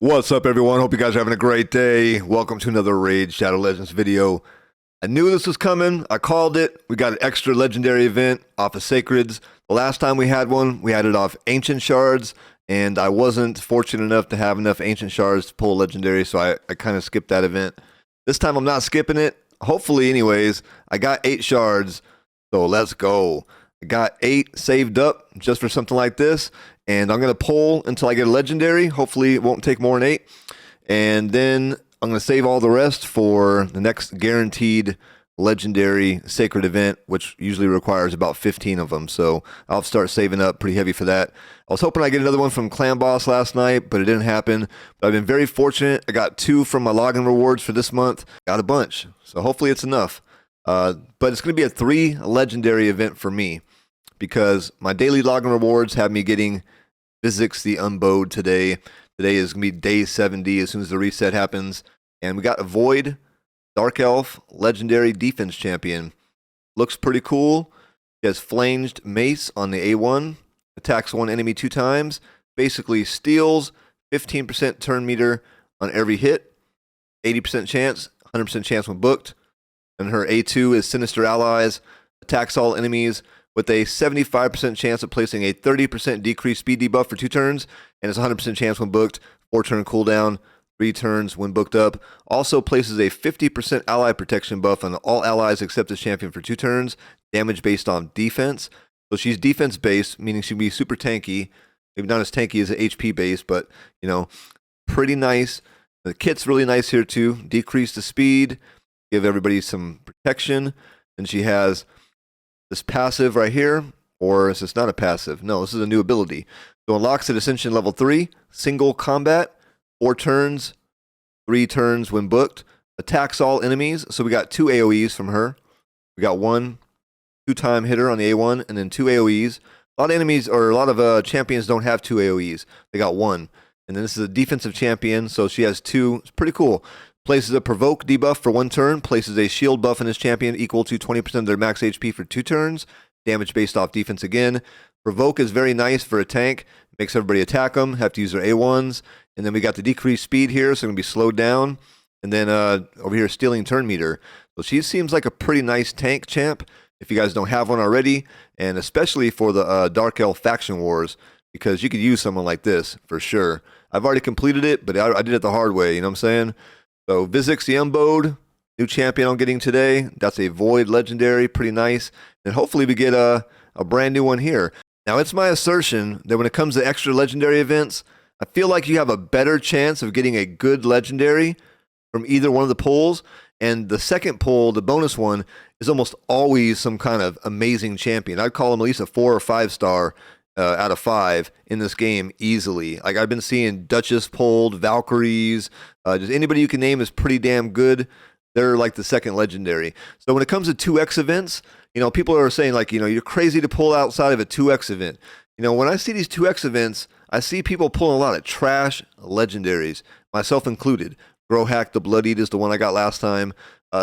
What's up, everyone? Hope you guys are having a great day. Welcome to another Raid Shadow Legends video. I knew this was coming. I called it. We got an extra legendary event off of Sacreds. The last time we had one, we had it off Ancient Shards, and I wasn't fortunate enough to have enough Ancient Shards to pull legendary, so I kind of skipped that event. This time I'm not skipping it. Hopefully, anyways. I got 8 shards, so let's go. I got 8 saved up just for something like this. And I'm going to pull until I get a legendary. Hopefully it won't take more than 8. And then I'm going to save all the rest for the next guaranteed legendary sacred event, which usually requires about 15 of them. So I'll start saving up pretty heavy for that. I was hoping I'd get another one from Clan Boss last night, but it didn't happen. But I've been very fortunate. I got 2 from my login rewards for this month. Got a bunch. So hopefully it's enough. But it's going to be a 3 legendary event for me, because my daily login rewards have me getting Visix the Unbowed today. Today is going to be day 70 as soon as the reset happens. And we got a Void, Dark Elf, Legendary Defense Champion. Looks pretty cool. He has Flanged Mace on the A1. Attacks one enemy 2 times. Basically steals 15% turn meter on every hit. 80% chance, 100% chance when booked. And her A2 is Sinister Allies. Attacks all enemies with a 75% chance of placing a 30% decreased speed debuff for 2 turns, and it's 100% chance when booked, 4-turn cooldown, 3 turns when booked up. Also places a 50% ally protection buff on all allies except the champion for 2 turns, damage based on defense. So she's defense based, meaning she'll be super tanky. Maybe not as tanky as HP based, but, you know, pretty nice. The kit's really nice here too. Decrease the speed, give everybody some protection, and she has this passive right here, or is this not a passive? No, this is a new ability. So unlocks at Ascension level 3, single combat, 4 turns, 3 turns when booked, attacks all enemies. So we got 2 AoEs from her. We got 1 2-time hitter on the A1, and then 2 AoEs. A lot of enemies, or a lot of champions don't have 2 AoEs. They got 1. And then this is a defensive champion, so she has 2. It's pretty cool. Places a provoke debuff for 1 turn, places a shield buff on his champion equal to 20% of their max HP for 2 turns, damage based off defense again. Provoke is very nice for a tank, makes everybody attack them, have to use their A1s, and then we got the decreased speed here, so it's going to be slowed down, and then over here, stealing turn meter. So she seems like a pretty nice tank champ, if you guys don't have one already, and especially for the Dark Elf Faction Wars, because you could use someone like this, for sure. I've already completed it, but I did it the hard way, you know what I'm saying? So Visix the Unbowed, new champion I'm getting today. That's a Void Legendary, pretty nice. And hopefully we get a brand new one here. Now it's my assertion that when it comes to extra legendary events, I feel like you have a better chance of getting a good legendary from either one of the pulls. And the second pull, the bonus one, is almost always some kind of amazing champion. I'd call him at least a 4 or 5 star out of 5 in this game easily. Like I've been seeing Duchess pulled, Valkyries, just anybody you can name is pretty damn good. They're like the second legendary. So when it comes to 2x events, you know, people are saying like, you know, you're crazy to pull outside of a 2x event. You know, when I see these 2x events, I see people pulling a lot of trash legendaries, myself included. Growhack the Blood Eat is the one I got last time.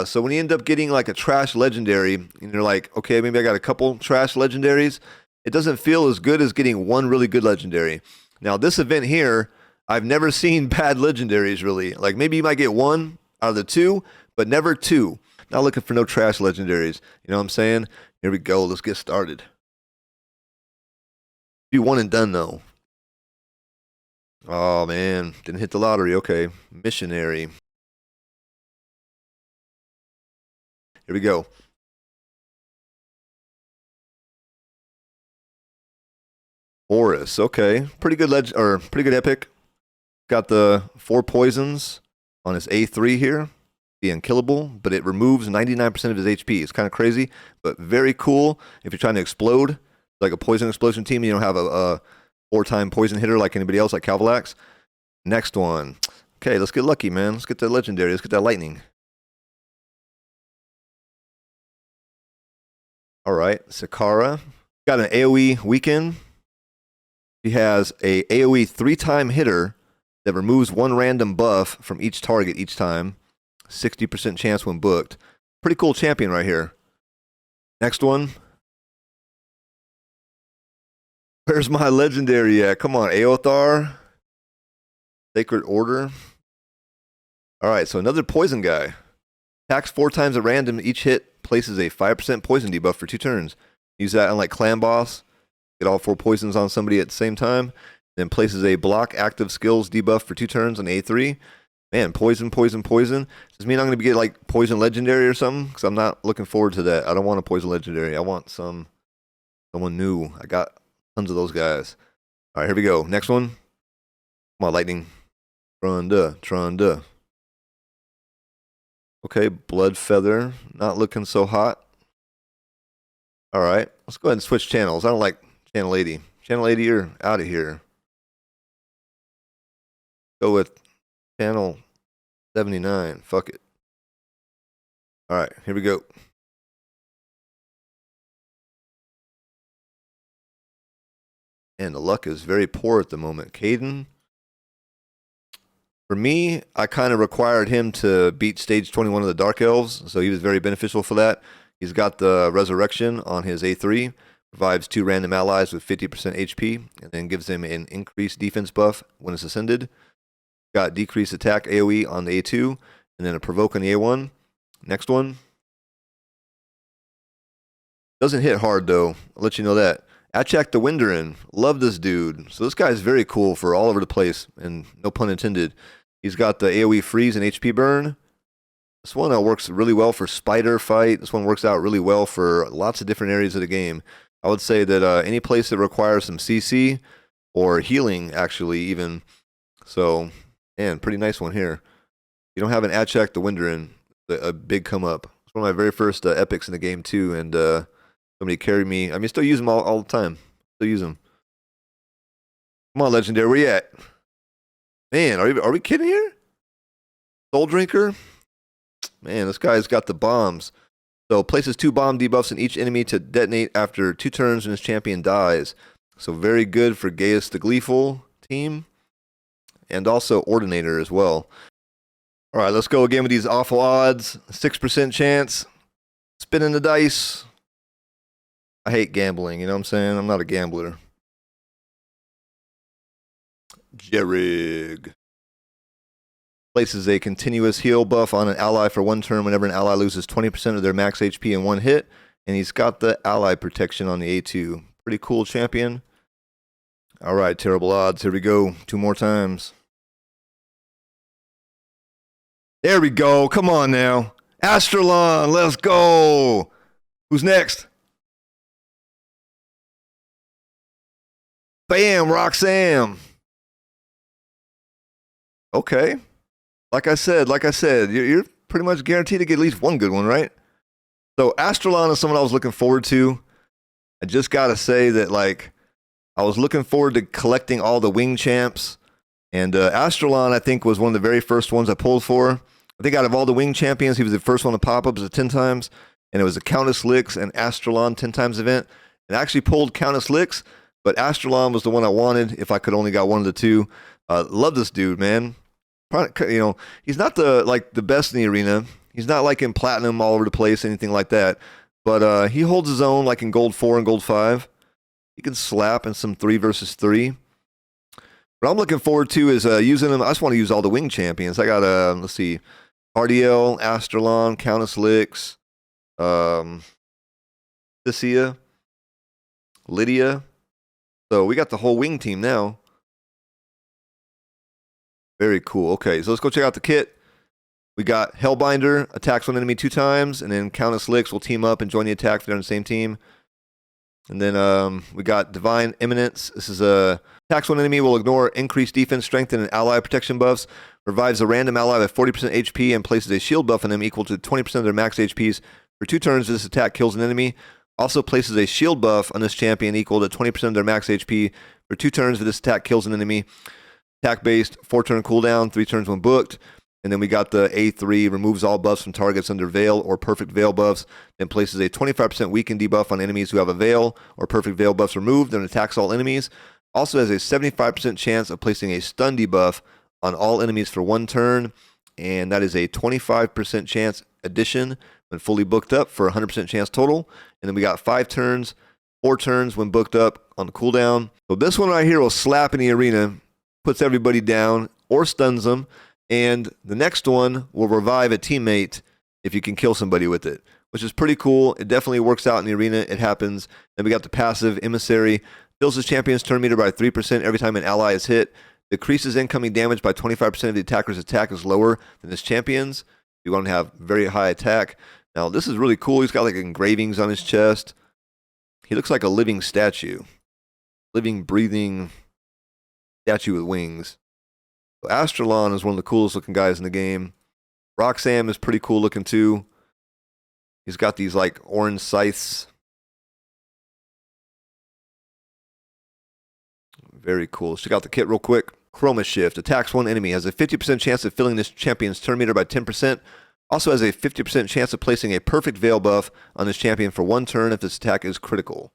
So when you end up getting like a trash legendary, and you're like, okay, maybe I got a couple trash legendaries, it doesn't feel as good as getting one really good legendary. Now, this event here, I've never seen bad legendaries, really. Like, maybe you might get 1 out of the 2, but never 2. Not looking for no trash legendaries. You know what I'm saying? Here we go. Let's get started. Be one and done, though. Oh, man. Didn't hit the lottery. Okay. Missionary. Here we go. Horus, okay. Pretty good pretty good epic. Got the 4 poisons on his A3 here. Be unkillable, but it removes 99% of his HP. It's kind of crazy, but very cool. If you're trying to explode, like a poison explosion team, you don't have a 4-time poison hitter like anybody else, like Cavalax. Next one. Okay, let's get lucky, man. Let's get that legendary. Let's get that lightning. All right, Sakara. Got an AoE weekend. She has a AoE 3-time hitter that removes 1 random buff from each target each time. 60% chance when booked. Pretty cool champion right here. Next one. Where's my legendary at? Come on, Aothar. Sacred Order. Alright, so another poison guy. Attacks 4 times at random. Each hit places a 5% poison debuff for 2 turns. Use that on like Clan Boss. Get all 4 poisons on somebody at the same time. Then places a block active skills debuff for 2 turns on A3. Man, poison, poison, poison. Does this mean I'm going to get like poison legendary or something? Because I'm not looking forward to that. I don't want a poison legendary. I want someone new. I got tons of those guys. All right, here we go. Next one. Come on, lightning. Tronda. Okay, Blood Feather. Not looking so hot. All right, let's go ahead and switch channels. I don't like channel 80. Channel 80, you're out of here. Go with channel 79. Fuck it. All right, here we go. And the luck is very poor at the moment. Caden. For me, I kind of required him to beat stage 21 of the Dark Elves, so he was very beneficial for that. He's got the Resurrection on his A3, provides 2 random allies with 50% HP, and then gives them an increased defense buff when it's ascended. Got decreased attack AoE on the A2, and then a provoke on the A1. Next one. Doesn't hit hard though, I'll let you know that. Achak the Winderin. Love this dude. So this guy is very cool for all over the place, and no pun intended. He's got the AoE freeze and HP burn. This one works really well for spider fight. This one works out really well for lots of different areas of the game. I would say that any place that requires some CC or healing, actually, even. So, man, pretty nice one here. You don't have an Achak the Winderin, a big come up. It's one of my very first epics in the game too, and somebody carried me. I mean, still use them all the time. Still use them. Come on, Legendary, where you at? Man, are we kidding here? Soul Drinker? Man, this guy's got the bombs. So places 2 bomb debuffs in each enemy to detonate after 2 turns when his champion dies. So very good for Gaius the Gleeful team. And also Ordinator as well. All right, let's go again with these awful odds. 6% chance. Spinning the dice. I hate gambling, you know what I'm saying? I'm not a gambler. Jerrig. Places a continuous heal buff on an ally for 1 turn whenever an ally loses 20% of their max HP in 1 hit. And he's got the ally protection on the A2. Pretty cool champion. All right, terrible odds. Here we go. 2 more times. There we go. Come on now. Astralon, let's go. Who's next? Bam, Roxanne. Okay. Like I said, you're pretty much guaranteed to get at least one good one, right? So Astralon is someone I was looking forward to. I just gotta say that, like, I was looking forward to collecting all the wing champs, and Astralon, I think, was one of the very first ones I pulled for. I think out of all the wing champions, he was the first one to pop up as a 10 times, and it was a Countess Lix and Astralon 10 times event. And I actually pulled Countess Lix, but Astralon was the one I wanted if I could only got one of the 2. Love this dude, man. You know, he's not the best in the arena. He's not like in platinum all over the place, anything like that. But he holds his own, like in gold 4 and gold 5. He can slap in some 3 versus 3. What I'm looking forward to is using him. I just want to use all the wing champions. I got let's see, Ardiel, Astralon, Countess Lix, Cyssia, Lydia. So we got the whole wing team now. Very cool. Okay, so let's go check out the kit. We got Hellbinder, attacks one enemy 2 times, and then Countess Lix will team up and join the attack if they're on the same team. And then we got Divine Eminence. This is attacks one enemy, will ignore increased defense, strength, and ally protection buffs. Revives a random ally with 40% HP and places a shield buff on them equal to 20% of their max HPs. For 2 turns, this attack kills an enemy. Also places a shield buff on this champion equal to 20% of their max HP. For 2 turns, this attack kills an enemy. Attack based, 4 turn cooldown, 3 turns when booked. And then we got the A3, removes all buffs from targets under Veil or Perfect Veil buffs, then places a 25% weaken debuff on enemies who have a Veil or Perfect Veil buffs removed, and attacks all enemies. Also has a 75% chance of placing a stun debuff on all enemies for 1 turn, and that is a 25% chance addition when fully booked up for 100% chance total. And then we got 5 turns, 4 turns when booked up on the cooldown. So this one right here will slap in the arena, puts everybody down. or stuns them. And the next one will revive a teammate if you can kill somebody with it, which is pretty cool. It definitely works out in the arena. It happens. Then we got the passive Emissary. Fills his champion's turn meter by 3% every time an ally is hit. Decreases incoming damage by 25% if the attacker's attack is lower than his champion's. You want to have very high attack. Now, this is really cool. He's got like engravings on his chest. He looks like a living statue. Living, breathing statue with wings. So Astralon is one of the coolest looking guys in the game. Roxanne is pretty cool looking too. He's got these like orange scythes. Very cool. Check out the kit real quick. Chroma Shift. Attacks one enemy. Has a 50% chance of filling this champion's turn meter by 10%. Also has a 50% chance of placing a perfect veil buff on this champion for one turn if this attack is critical.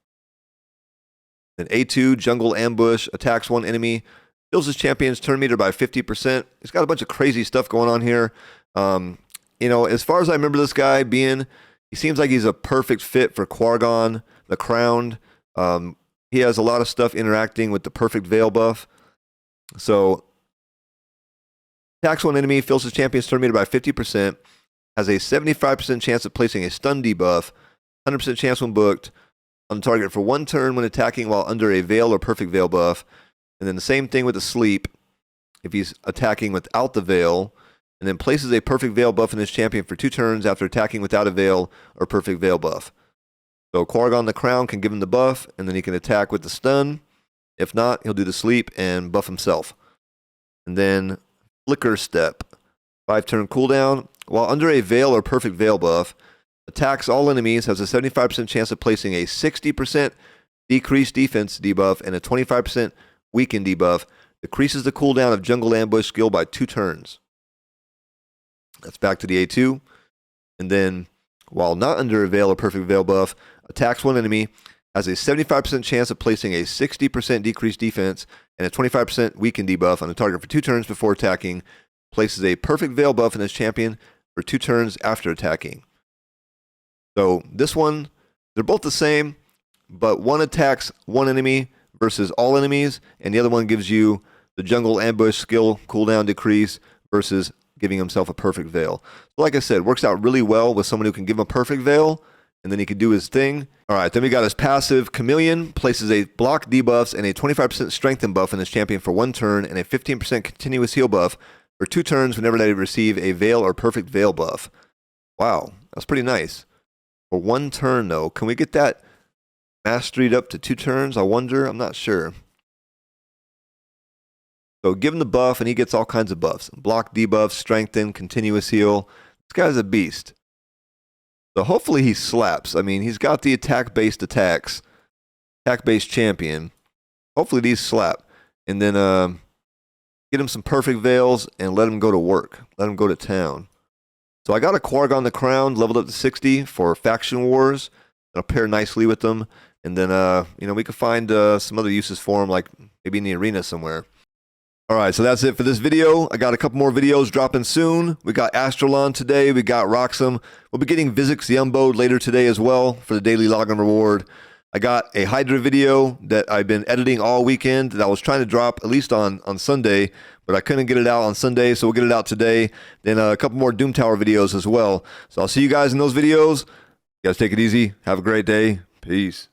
Then A2, Jungle Ambush. Attacks one enemy. Fills his champion's turn meter by 50%. He's got a bunch of crazy stuff going on here. You know, as far as I remember this guy being, he seems like he's a perfect fit for Quargon, the Crowned. He has a lot of stuff interacting with the perfect veil buff. So, attacks one enemy, fills his champion's turn meter by 50%, has a 75% chance of placing a stun debuff, 100% chance when booked, on the target for one turn when attacking while under a veil or perfect veil buff. And then the same thing with the sleep, if he's attacking without the veil, and then places a perfect veil buff in his champion for 2 turns after attacking without a veil or perfect veil buff. So Quargon the Crown can give him the buff, and then he can attack with the stun. If not, he'll do the sleep and buff himself. And then Flicker Step. 5-turn cooldown. While under a veil or perfect veil buff, attacks all enemies, has a 75% chance of placing a 60% decreased defense debuff and a 25% weaken debuff. Decreases the cooldown of Jungle Ambush skill by 2 turns. That's back to the A2. And then, while not under a veil or perfect veil buff, attacks one enemy, has a 75% chance of placing a 60% decreased defense and a 25% weakened debuff on the target for 2 turns before attacking. Places a perfect veil buff in his champion for 2 turns after attacking. So this one, they're both the same, but one attacks one enemy versus all enemies, and the other one gives you the Jungle Ambush skill cooldown decrease versus giving himself a perfect veil. So like I said, works out really well with someone who can give him a perfect veil, and then he can do his thing. All right, then we got his passive Chameleon, places a block debuffs and a 25% strengthen buff in his champion for 1 turn, and a 15% continuous heal buff for 2 turns whenever they receive a veil or perfect veil buff. Wow, that's pretty nice. For 1 turn though, can we get that masteried up to 2 turns? I wonder, I'm not sure. So give him the buff and he gets all kinds of buffs. Block debuffs, strengthen, continuous heal. This guy's a beast. So hopefully he slaps. I mean, he's got the attack-based attacks. Attack-based champion. Hopefully these slap. And then get him some perfect veils and let him go to work. Let him go to town. So I got a Quargon the Crown leveled up to 60 for Faction Wars. It'll pair nicely with them. And then, you know, we could find some other uses for him, like maybe in the arena somewhere. All right, so that's it for this video. I got a couple more videos dropping soon. We got Astralon today. We got Roxham. We'll be getting Visix the Unbowed later today as well for the daily login reward. I got a Hydra video that I've been editing all weekend that I was trying to drop at least on Sunday, but I couldn't get it out on Sunday, so we'll get it out today. Then a couple more Doom Tower videos as well. So I'll see you guys in those videos. You guys take it easy. Have a great day. Peace.